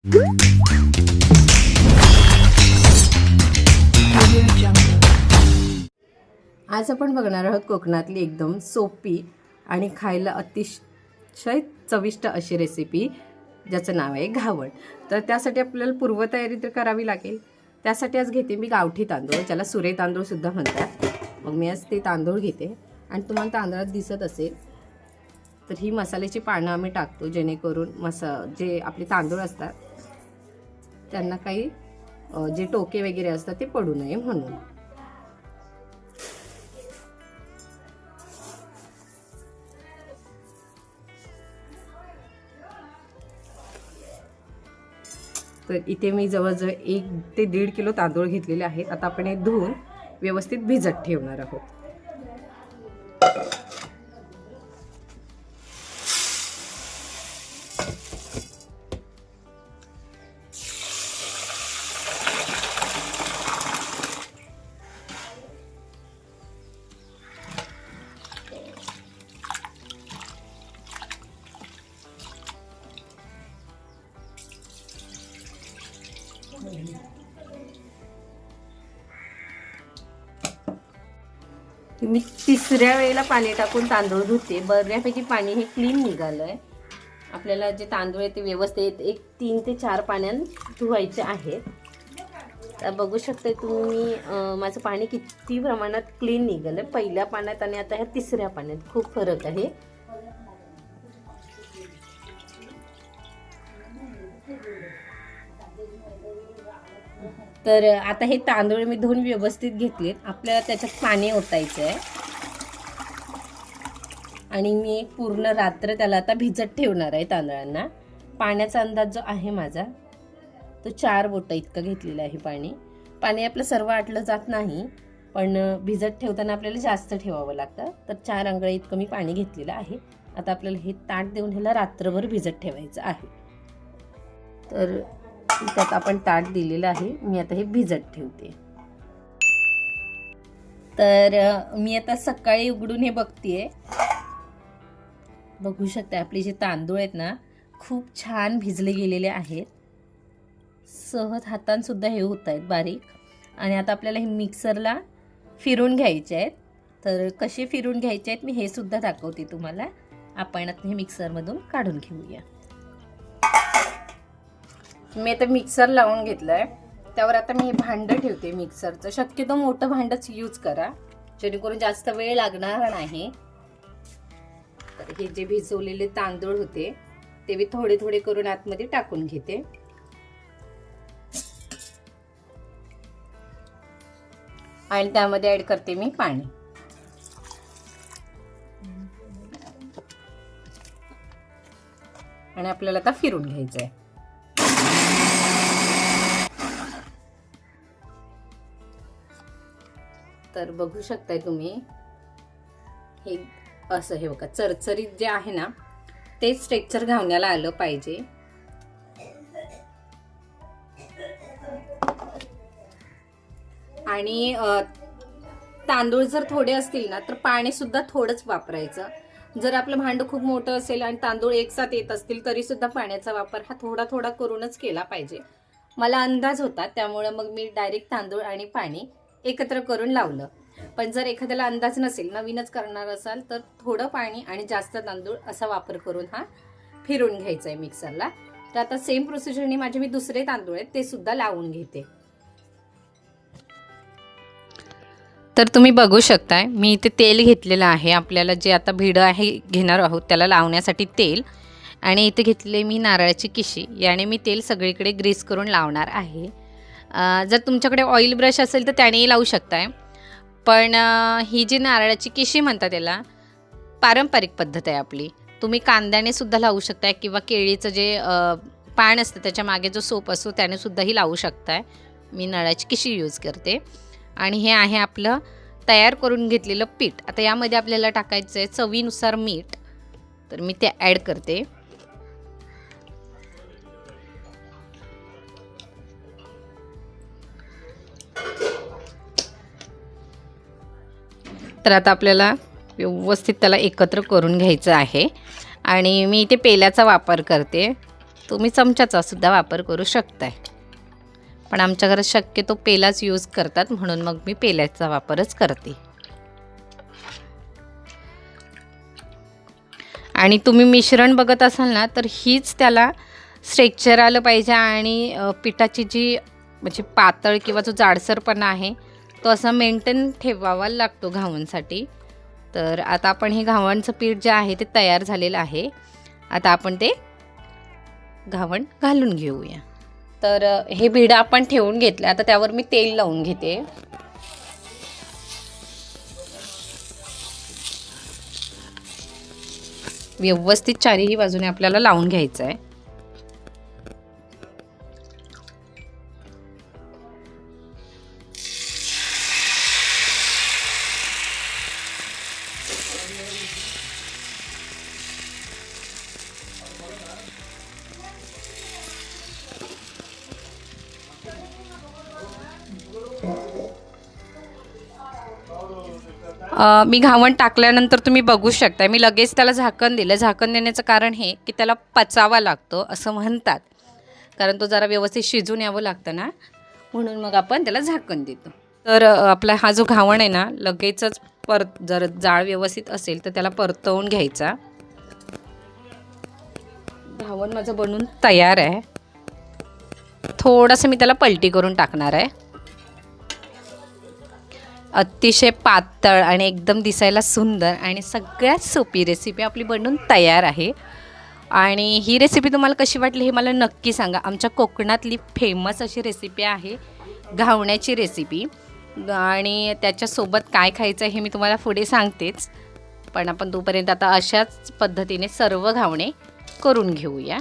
आज आपण बघणार आहोत कोकणातली एकदम सोपी आणि खायला अतिशय चविष्ट अशी रेसिपी, ज्याचं नाव आहे घावण. तर त्यासाठी आपल्याला पूर्वतयारी तर करावी लागेल. त्यासाठी आज घेते मी गावठी तांदूळ, ज्याला सुरे तांदूळ सुद्धा म्हणतात. मग मी आज ते तांदूळ घेते आणि तुम्हाला तांदळात दिसत असेल तर ही मसाल्याची पानं आम्ही टाकतो, जेणेकरून जे आपले तांदूळ असतात त्यांना काही जे टोके वगैरे असतात ते पडू नये म्हणून. तर इथे मी जवळजवळ 1 ते 1.5 किलो तांदूळ घेतलेले आहेत. आता आपण हे धुवून व्यवस्थित भिजत ठेवणार आहोत. मी 3ऱ्या वेळेला पाणी टाकून तांदूळ धुते. बऱ्यापैकी पाणी हे क्लीन निघालंय. आपल्याला जे तांदूळ आहे ते व्यवस्थित 3 ते 4 पाण्यात धुवायचे आहेत. तर बघू शकता तुम्ही माझं पाणी किती प्रमाणात क्लीन निघालंय. पहिल्या पाण्यात आणि आता ह्या 3ऱ्या पाण्यात खूप फरक आहे. तर आता हे तांदूळ मी धुवून व्यवस्थित घेतलेत. आपल्याला त्याच्यात पाणी ओतायचं आहे आणि मी पूर्ण रात्र त्याला आता भिजत ठेवणार आहे तांदळांना. पाण्याचा अंदाज जो आहे माझा तो 4 बोटं इतकं घेतलेलं आहे पाणी. पाणी आपलं सर्व आटलं जात नाही, पण भिजत ठेवताना आपल्याला जास्त ठेवावं लागतं. तर 4 अंगळे इतकं मी पाणी घेतलेलं आहे. आता आपल्याला हे ताट देऊन ह्याला रात्रभर भिजत ठेवायचं आहे. तर त्यात आपण ताट दिलेलं आहे. मी आता हे भिजत ठेवते. तर मी आता सकाळी उघडून हे बघतेय. बघू शकता आपले जे तांदूळ आहेत ना खूप छान भिजले गेलेले आहेत. सहज हातांसुद्धा हे होत आहेत बारीक. आणि आता आपल्याला हे मिक्सरला फिरून घ्यायचे आहेत. तर कसे फिरून घ्यायचे आहेत मी हे सुद्धा दाखवते तुम्हाला. आपण आता हे मिक्सरमधून काढून घेऊया. मी आता मिक्सर लावून घेतलंय. त्यावर आता मी हे भांडं ठेवते मिक्सरचं. शक्यतो मोठं भांडंच यूज करा, जेणेकरून जास्त वेळ लागणार नाही. तर हे जे भिजवलेले तांदूळ होते ते मी थोडे थोडे करून आतमध्ये टाकून घेते. आणि त्यामध्ये ऍड करते मी पाणी. आणि आपल्याला आता फिरून घ्यायचं आहे. तर बघू शकताय तुम्ही हे असं हे बघा चरचरीत जे आहे ना तेच टेक्स्चर घावण्याला आलं पाहिजे. आणि तांदूळ जर थोडे असतील ना तर पाणी सुद्धा थोडंच वापरायचं. जर आपलं भांडं खूप मोठं असेल आणि तांदूळ एकसाथ येत असतील तरी सुद्धा पाण्याचा वापर हा थोडा थोडा करूनच केला पाहिजे. मला अंदाज होता, त्यामुळे मग मी डायरेक्ट तांदूळ आणि पाणी एकत्र करून लावलं. पण जर एखाद्याला अंदाज नसेल, नवीनच करणार असाल, तर थोडं पाणी आणि जास्त तांदूळ असा वापर करून हा फिरून घ्यायचा आहे मिक्सरला. तर आता सेम प्रोसिजरने माझे मी दुसरे तांदूळ आहेत ते सुद्धा लावून घेते. तर तुम्ही बघू शकताय मी इथे तेल घेतलेलं आहे. आपल्याला जे आता भिडं आहे घेणार आहोत त्याला लावण्यासाठी तेल. आणि इथे घेतले मी नारळाची किशी. याने मी तेल सगळीकडे ग्रीस करून लावणार आहे. जर तुमच्याकडे ऑइल ब्रश असेल तर त्यानेही लावू शकताय. पण ही जी नारळाची किशी म्हणतात त्याला पारंपरिक पद्धत आहे आपली. तुम्ही कांद्याने सुद्धा लावू शकताय किंवा केळीचं जे पान असतं त्याच्या मागे जो सोप असतो त्याने सुद्धाही लावू शकताय. मी नारळाची किशी यूज करते. आणि हे आहे आपलं तयार करून घेतलेलं पीठ. आता यामध्ये आपल्याला टाकायचं आहे चवीनुसार मीठ. तर मी ते ॲड करते. तर आता आपल्याला व्यवस्थित त्याला एकत्र करून घ्यायचं आहे. आणि मी इथे पेल्याचा वापर करते. तुम्ही चमच्याचा सुद्धा वापर करू शकताय, पण आमच्या घरात शक्यतो पेलाच यूज करतात, म्हणून मग मी पेल्याचा वापरच करते. आणि तुम्ही मिश्रण बघत असाल ना, तर हीच त्याला स्ट्रेक्चर आलं पाहिजे आणि पिठाची जी म्हणजे पातळ किंवा जो जाडसरपणा आहे तो असा मेंटेन ठेवावा लागतो घावणसाठी. तर आता आपण हे घावणचं पीठ जे आहे ते तयार झालेलं आहे. आता आपण ते घावण घालून घेऊया. तर हे भिडं आपण ठेवून घेतलं. आता त्यावर मी तेल लावून घेते. व्यवस्थित चारही बाजूने आपल्याला लावून घ्यायचं आहे. मी घावण टाकल्यानंतर तुम्ही बघू शकता, मी लगेच त्याला झाकण दिलं. झाकण देण्याचं कारण हे की त्याला पचावा लागतो असं म्हणतात, कारण तो जरा व्यवस्थित शिजून यावं लागतं ना, म्हणून मग आपण त्याला झाकण देतो. तर आपला हा जो घावण आहे ना, लगेचच जर जाळ व्यवस्थित असेल तर त्याला परतवून घ्यायचा. घावण माझं बनवून तयार आहे. थोडंसं मी त्याला पलटी करून टाकणार आहे. अतिशय पातळ आणि एकदम दिसायला सुंदर आणि सगळ्यात सोपी रेसिपी आपली बनवून तयार आहे. आणि ही रेसिपी तुम्हाला कशी वाटली हे मला नक्की सांगा. आमच्या कोकणातली फेमस अशी रेसिपी आहे घावण्याची रेसिपी, आणि त्याच्यासोबत काय खायचं हे मी तुम्हाला पुढे सांगतेच. पण आपण तोपर्यंत आता अशाच पद्धतीने सर्व घावणे करून घेऊया.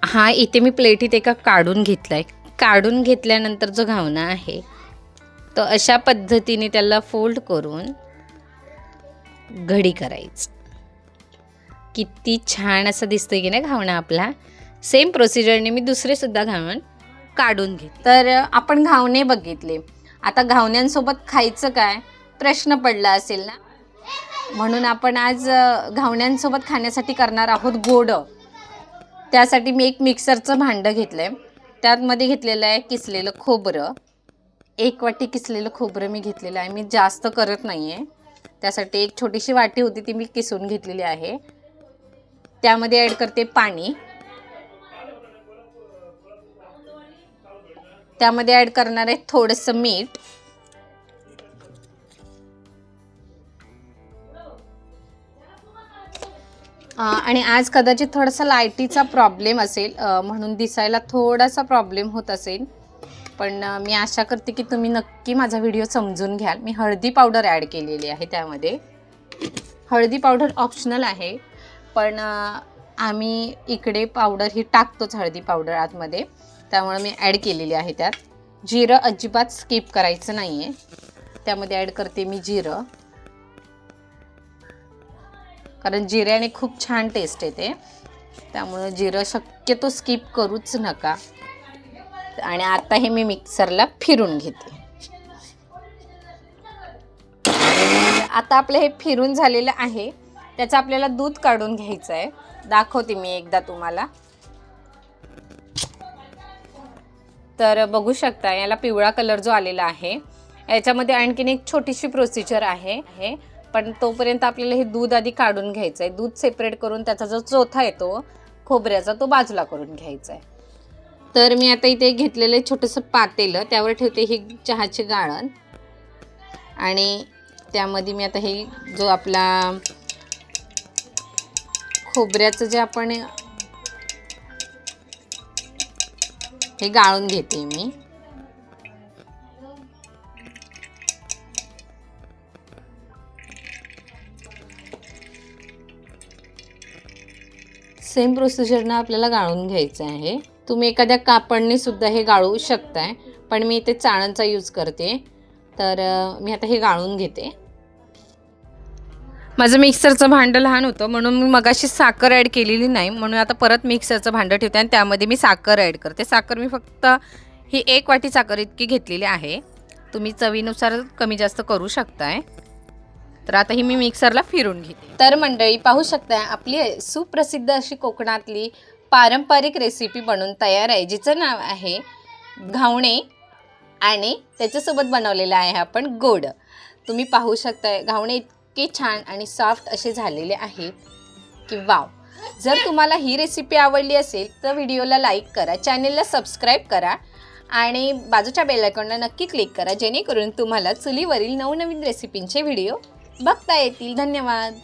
हा इथे मी प्लेटीत एका काढून घेतला आहे. काढून घेतल्यानंतर जो घावणा आहे तो अशा पद्धतीने त्याला फोल्ड करून घडी करायचं. किती छान असं दिसतंय की नाही घावणा आपला. सेम प्रोसिजरने मी दुसरे सुद्धा घावण काढून घेतले. तर आपण घावणे बघितले. आता घावण्यांसोबत खायचं काय प्रश्न पडला असेल ना, म्हणून आपण आज घावण्यांसोबत खाण्यासाठी करणार आहोत गोड. त्यासाठी मी एक मिक्सरचं भांडं घेतलं आहे. त्यामध्ये घेतलेलं आहे किसलेलं खोबरं. 1 वाटी किसलेलं खोबरं मी घेतलेलं आहे. मी जास्त करत नाही आहे, त्यासाठी एक छोटीशी वाटी होती ती मी किसून घेतलेली आहे. त्यामध्ये ॲड करते पाणी. त्यामध्ये ॲड करणार आहे थोडंसं मीठ. आणि आज कदाचित थोडासा लाईटीचा प्रॉब्लेम असेल, म्हणून दिसायला थोडासा प्रॉब्लेम होत असेल, पण मी आशा करते की तुम्ही नक्की माझा व्हिडिओ समजून घ्याल. मी हळदी पावडर ॲड केलेली आहे. त्यामध्ये हळदी पावडर ऑप्शनल आहे, पण आम्ही इकडे पावडर ही टाकतोच हळदी पावडर आतमध्ये, त्यामुळे मी ॲड केलेली आहे. त्यात जिरं अजिबात स्किप करायचं नाही आहे. त्यामध्ये ॲड करते मी जिरं, कारण जिऱ्याने खूप छान टेस्ट येते, त्यामुळे जिरं शक्यतो स्किप करूच नका. आणि आता हे मी मिक्सरला फिरून घेते. आता आपलं हे फिरून झालेलं आहे. त्याचं आपल्याला दूध काढून घ्यायचं आहे. दाखवते मी एकदा तुम्हाला. तर बघू शकता याला पिवळा कलर जो आलेला आहे. याच्यामध्ये आणखीन एक छोटीशी प्रोसिजर आहे, पण तोपर्यंत आपल्याला हे दूध आधी काढून घ्यायचं आहे. दूध सेपरेट करून त्याचा जो चोथा येतो खोबऱ्याचा तो बाजूला करून घ्यायचा आहे. तर मी आता इथे घेतलेलं छोटंसं पातेलं, त्यावर ठेवते ही चहाची गाळण, आणि त्यामध्ये मी आता हे जो आपला खोबऱ्याचं जे आपण हे गाळून घेते मी. सेम प्रोसिजरनं आपल्याला गाळून घ्यायचं आहे. तुम्ही एखाद्या कापडने सुद्धा हे गाळू शकताय, पण मी इथे चाळणचा यूज करते. तर मी आता हे गाळून घेते. माझं मिक्सरचं भांडं लहान होतं म्हणून मी मगाशी साखर ॲड केलेली नाही, म्हणून आता परत मिक्सरचं भांडं ठेवते आणि त्यामध्ये मी साखर ॲड करते. साखर मी फक्त ही 1 वाटी साखर इतकी घेतलेली आहे. तुम्ही चवीनुसार कमी जास्त करू शकताय. तर आता ही मी मिक्सरला फिरून घेते. तर मंडळी पाहू शकता आपली सुप्रसिद्ध अशी कोकणातली पारंपरिक रेसिपी बनून तयार आहे, जिचं नाव आहे घावणे आणि त्याच्यासोबत बनवलेलं आहे आपण गोड. तुम्ही पाहू शकताय घावणे इतके छान आणि सॉफ्ट असे झालेले आहेत की वाव. जर तुम्हाला ही रेसिपी आवडली असेल तर व्हिडिओला लाईक करा, चॅनेलला सबस्क्राईब करा आणि बाजूच्या बेल आयकॉनला नक्की क्लिक करा, जेणेकरून तुम्हाला चुलीवरील नवनवीन रेसिपींचे व्हिडिओ बघता येतील. धन्यवाद.